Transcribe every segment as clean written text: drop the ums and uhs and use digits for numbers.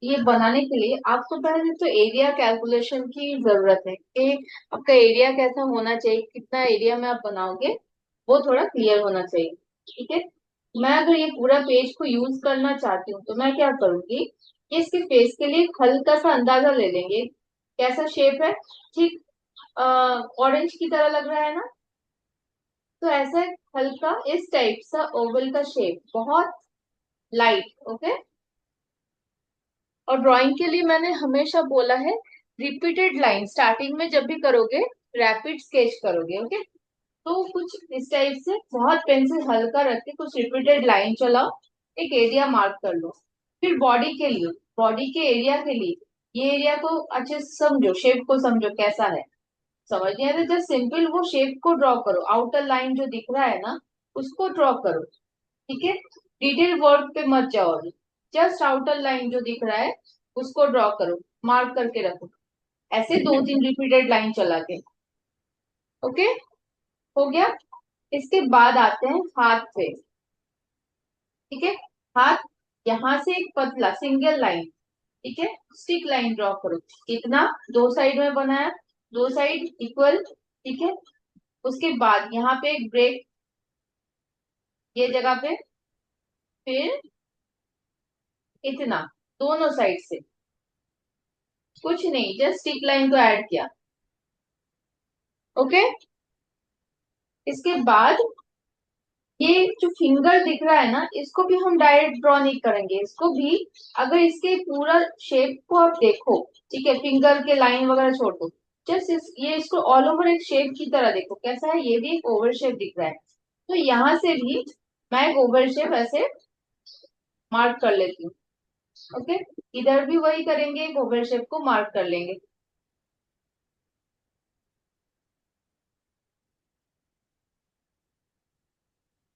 ये बनाने के लिए आपको पहले तो एरिया कैलकुलेशन की जरूरत है कि आपका एरिया कैसा होना चाहिए, कितना एरिया में आप बनाओगे वो थोड़ा क्लियर होना चाहिए। ठीक है। मैं अगर ये पूरा पेज को यूज करना चाहती हूँ तो मैं क्या करूंगी कि इसके फेस के लिए एक हल्का सा अंदाजा ले लेंगे। कैसा शेप है? ठीक ऑरेंज की तरह लग रहा है ना? तो ऐसा एक हल्का इस टाइप सा ओवल का शेप, बहुत लाइट। ओके। और ड्राइंग के लिए मैंने हमेशा बोला है रिपीटेड लाइन स्टार्टिंग में जब भी करोगे, रैपिड स्केच करोगे। ओके। तो कुछ इस टाइप से बहुत पेंसिल हल्का रख के कुछ रिपीटेड लाइन चलाओ, एक एरिया मार्क कर लो। फिर बॉडी के लिए, बॉडी के एरिया के लिए ये एरिया को अच्छे से समझो, शेप को समझो कैसा है। समझ नहीं आया तो जस्ट सिंपल वो शेप को ड्रॉ करो, आउटर लाइन जो दिख रहा है ना उसको ड्रॉ करो। ठीक है। डिटेल वर्क पे मत जाओ अभी, जस्ट आउटर लाइन जो दिख रहा है उसको ड्रॉ करो, मार्क करके रखो, ऐसे दो तीन रिपीटेड लाइन चला के। ओके। हो गया। इसके बाद आते हैं हाथ पे। ठीक है। हाथ, यहाँ से एक पतला सिंगल लाइन, ठीक है, स्टिक लाइन ड्रॉ करो। कितना? दो साइड में बनाया, दो साइड इक्वल। ठीक है। उसके बाद यहाँ पे एक ब्रेक, ये जगह पे, फिर इतना, दोनों साइड से। कुछ नहीं, जस्ट स्टिक लाइन को ऐड किया। ओके। इसके बाद ये जो फिंगर दिख रहा है ना इसको भी हम डायरेक्ट ड्रॉ नहीं करेंगे, इसको भी अगर इसके पूरा शेप को आप देखो, ठीक है, फिंगर के लाइन वगैरह छोड़ दो, जस्ट ये इसको ऑल ओवर एक शेप की तरह देखो कैसा है, ये भी एक ओवर शेप दिख रहा है। तो यहाँ से भी मैं एक ओवर शेप ऐसे मार्क कर लेती हूँ। ओके। इधर भी वही करेंगे, एक ओवर शेप को मार्क कर लेंगे।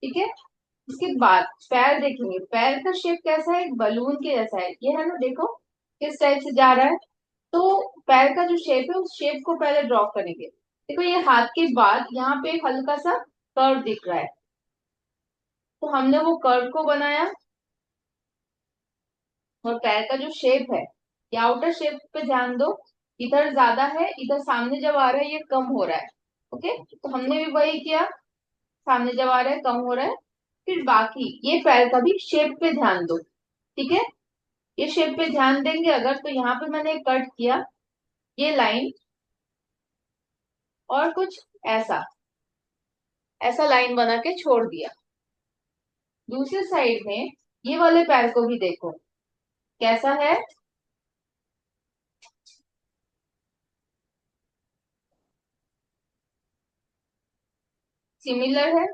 ठीक है। इसके बाद पैर देखेंगे, पैर का शेप कैसा है, एक बलून के जैसा है, ये है ना, देखो किस टाइप से जा रहा है। तो पैर का जो शेप है उस शेप को पहले ड्रॉ करेंगे। देखो ये हाथ के बाद यहाँ पे एक हल्का सा कर्व दिख रहा है, तो हमने वो कर्व को बनाया। और पैर का जो शेप है, ये आउटर शेप पे ध्यान दो, इधर ज्यादा है, इधर सामने जब आ रहा है ये कम हो रहा है। ओके, तो हमने भी वही किया, सामने जब आ रहा है कम हो रहा है। फिर बाकी ये पैर का भी शेप पे ध्यान दो। ठीक है। ये शेप पे ध्यान देंगे अगर, तो यहाँ पे मैंने कट किया ये लाइन, और कुछ ऐसा, ऐसा लाइन बना के छोड़ दिया। दूसरी साइड में ये वाले पैर को भी देखो कैसा है, सिमिलर है।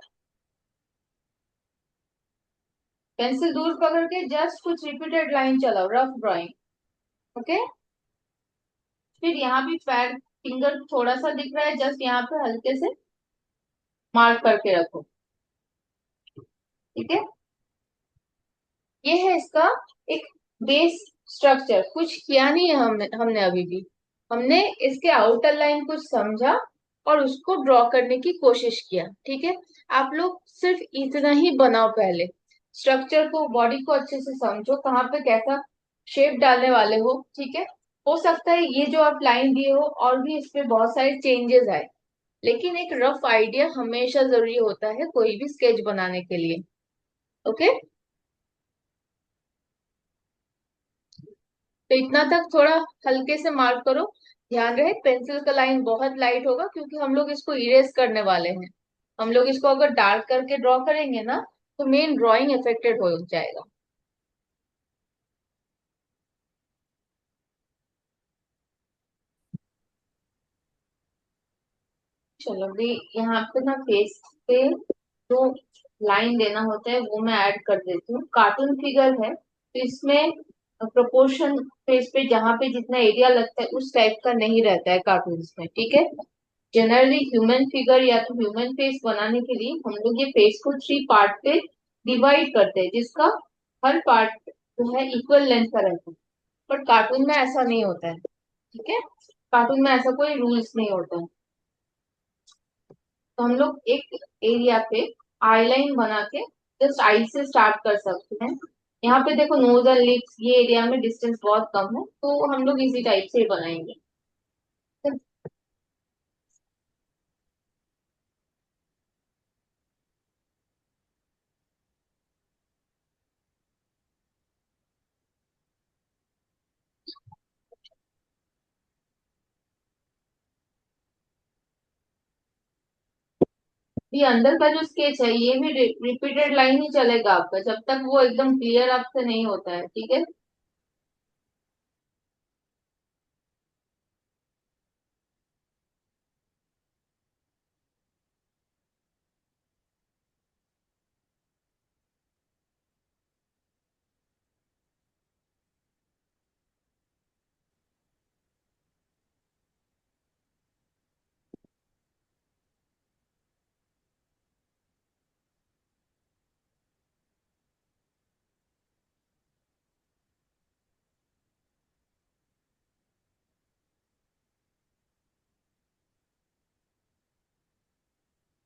पेंसिल दूर पकड़ के जस्ट कुछ रिपीटेड लाइन चलाओ, रफ ड्राइंग। ओके। फिर यहाँ भी पैर, फिंगर थोड़ा सा दिख रहा है, जस्ट यहाँ पे हल्के से मार्क करके रखो। ठीक है। ये है इसका एक बेस स्ट्रक्चर, कुछ किया नहीं है हमने हमने अभी भी। हमने इसके आउटर लाइन कुछ समझा और उसको ड्रॉ करने की कोशिश किया। ठीक है। आप लोग सिर्फ इतना ही बनाओ पहले, स्ट्रक्चर को, बॉडी को अच्छे से समझो कहाँ पे कैसा शेप डालने वाले हो। ठीक है। हो सकता है ये जो आप लाइन दिए हो और भी इस पे बहुत सारे चेंजेस आए, लेकिन एक रफ आइडिया हमेशा जरूरी होता है कोई भी स्केच बनाने के लिए। ओके। तो इतना तक थोड़ा हल्के से मार्क करो। ध्यान रहे पेंसिल का लाइन बहुत लाइट होगा क्योंकि हम लोग इसको इरेज करने वाले हैं। हम लोग इसको अगर डार्क करके ड्रॉ करेंगे ना तो मेन ड्राइंग इफेक्टेड हो जाएगा। चलो भी, यहाँ पे ना फेस पे जो लाइन देना होता है वो मैं ऐड कर देती हूँ। कार्टून फिगर है तो इसमें प्रोपोर्शन फेस पे जहाँ पे जितना एरिया लगता है उस टाइप का नहीं रहता है कार्टून्स में। ठीक है। जनरली ह्यूमन फिगर या तो ह्यूमन फेस बनाने के लिए हम लोग ये फेस को थ्री पार्ट पे डिवाइड करते हैं, जिसका हर पार्ट जो है इक्वल लेंथ का रहता है। बट कार्टून में ऐसा नहीं होता है। ठीक है। कार्टून में ऐसा कोई रूल्स नहीं होता है। तो हम लोग एक एरिया पे आई लाइन बना के जस्ट आई से स्टार्ट कर सकते हैं। यहाँ पे देखो नोज और लिप्स ये एरिया में डिस्टेंस बहुत कम है, तो हम लोग इसी टाइप से ही बनाएंगे। ये अंदर का जो स्केच है ये भी रिपीटेड लाइन ही चलेगा आपका, जब तक वो एकदम क्लियर आपसे नहीं होता है, ठीक है।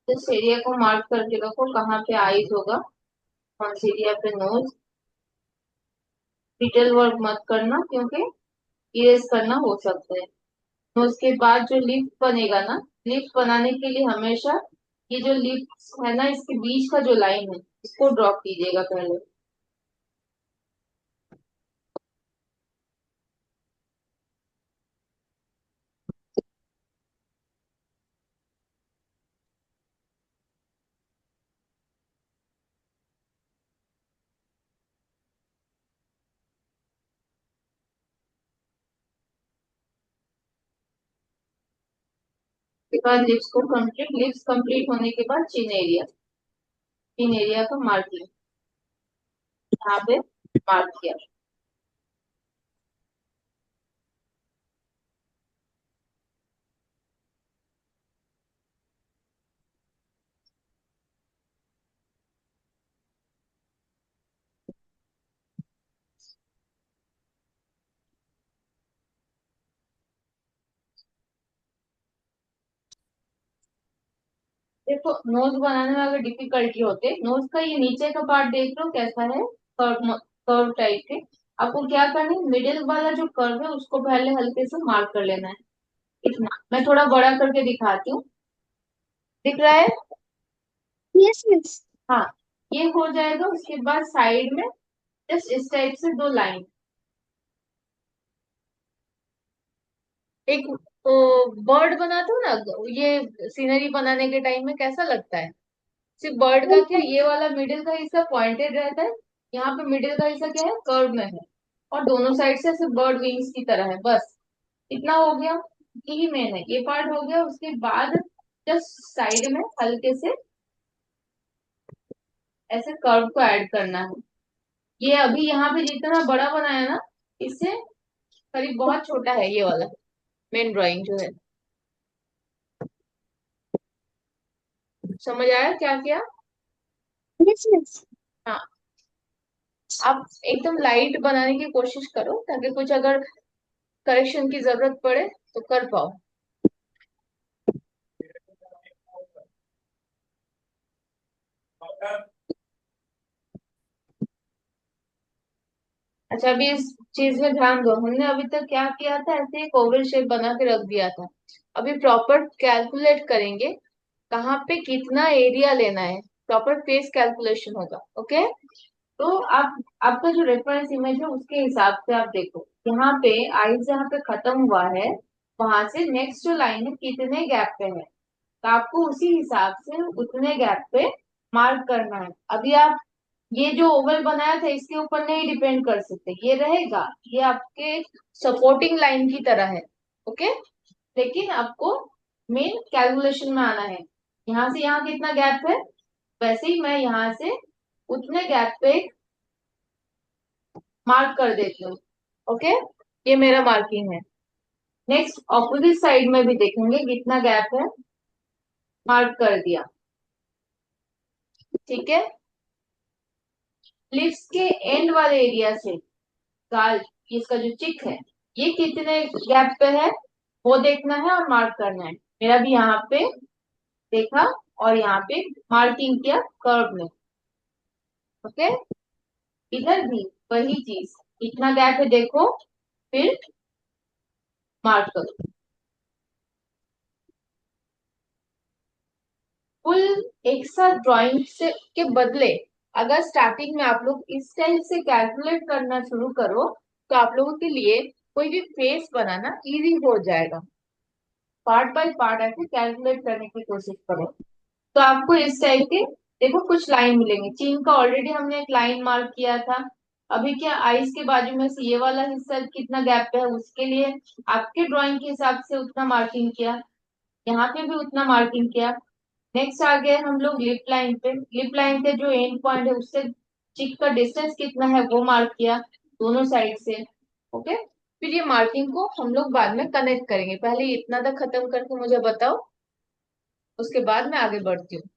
तो इस एरिया को मार्क करके रखो कहाँ पे आईज होगा, कौन सी एरिया पे नोज। डिटेल वर्क मत करना क्योंकि इरेज करना हो सकता है। तो उसके बाद जो लिप्स बनेगा ना, लिप्स बनाने के लिए हमेशा ये जो लिप्स है ना इसके बीच का जो लाइन है इसको ड्रॉ कीजिएगा पहले। उसके बाद लिप्स कंप्लीट होने के बाद चिन एरिया का मार्किंग यहाँ पे मार्क किया। देखो नोज बनाने में अगर डिफिकल्टी होते, नोज का ये नीचे का पार्ट देख लो कैसा है, कर्व कर्व टाइप के। आपको क्या करना है, मिडिल वाला जो कर्व है उसको पहले हल्के से मार्क कर लेना है। इतना मैं थोड़ा बड़ा करके दिखाती हूँ, दिख रहा है। Yes miss. हाँ, ये हो जाएगा। उसके बाद साइड में जस्ट इस टाइप से दो लाइन, एक बर्ड बनाते हो ना, ये सीनरी बनाने के टाइम में कैसा लगता है। सिर्फ बर्ड का क्या, ये वाला मिडिल का हिस्सा पॉइंटेड रहता है, यहाँ पे मिडिल का हिस्सा क्या है, कर्व में है, और दोनों साइड से सिर्फ बर्ड विंग्स की तरह है, बस इतना हो गया। यही मेन है, ये पार्ट हो गया। उसके बाद जस्ट साइड में हल्के से ऐसे कर्व को ऐड करना है। ये अभी यहाँ पे जितना बड़ा बनाया ना, इससे करीब बहुत छोटा है ये वाला मेन ड्राइंग जो है। समझ आया क्या किया। Yes miss. हाँ, आप एकदम लाइट बनाने की कोशिश करो ताकि कुछ अगर करेक्शन की जरूरत पड़े तो कर पाओ। अच्छा, अभी इस चीज में ध्यान दो, हमने अभी तक क्या किया था, ऐसे एक ओवल शेप बना के रख दिया था। अभी प्रॉपर कैलकुलेट करेंगे कहाँ पे कितना एरिया लेना है, प्रॉपर फेस कैलकुलेशन होगा, ओके। तो आप, आपका जो रेफरेंस इमेज है उसके हिसाब से आप देखो, यहाँ पे आई जहाँ पे खत्म हुआ है वहां से नेक्स्ट जो लाइन है कितने गैप पे है, तो आपको उसी हिसाब से उतने गैप पे मार्क करना है। अभी आप ये जो ओवल बनाया था इसके ऊपर नहीं डिपेंड कर सकते, ये रहेगा, ये आपके सपोर्टिंग लाइन की तरह है, ओके। लेकिन आपको मेन कैलकुलेशन में आना है, यहाँ से यहाँ कितना गैप है, वैसे ही मैं यहाँ से उतने गैप पे मार्क कर देती हूँ, ओके। ये मेरा मार्किंग है। नेक्स्ट ऑपोजिट साइड में भी देखेंगे कितना गैप है, मार्क कर दिया, ठीक है। लिप्स के एंड वाले एरिया से गाल, इसका जो चिक है ये कितने गैप पे है वो देखना है और मार्क करना है। मेरा भी यहाँ पे देखा और यहाँ पे मार्किंग किया कर्व में, ओके। इधर भी वही चीज, इतना गैप है देखो, फिर मार्क करो। फुल एक साथ ड्राइंग से के बदले अगर स्टार्टिंग में आप लोग इस टाइप से कैलकुलेट करना शुरू करो, तो आप लोगों के लिए कोई भी फेस बनाना इजी हो जाएगा। पार्ट बाय पार्ट ऐसे कैलकुलेट करने की कोशिश करो, तो आपको इस टाइप के देखो कुछ लाइन मिलेंगे। चीन का ऑलरेडी हमने एक लाइन मार्क किया था। अभी क्या आइस के बाजू में से ये वाला हिस्सा कितना गैप पे है, उसके लिए आपके ड्राइंग के हिसाब से उतना मार्किंग किया, यहाँ पे भी उतना मार्किंग किया। नेक्स्ट आ गए हम लोग लिप लाइन पे। लिप लाइन के जो एंड पॉइंट है उससे चिक का डिस्टेंस कितना है वो मार्क किया दोनों साइड से। ओके, फिर ये मार्किंग को हम लोग बाद में कनेक्ट करेंगे, पहले इतना तक खत्म करके मुझे बताओ, उसके बाद मैं आगे बढ़ती हूँ।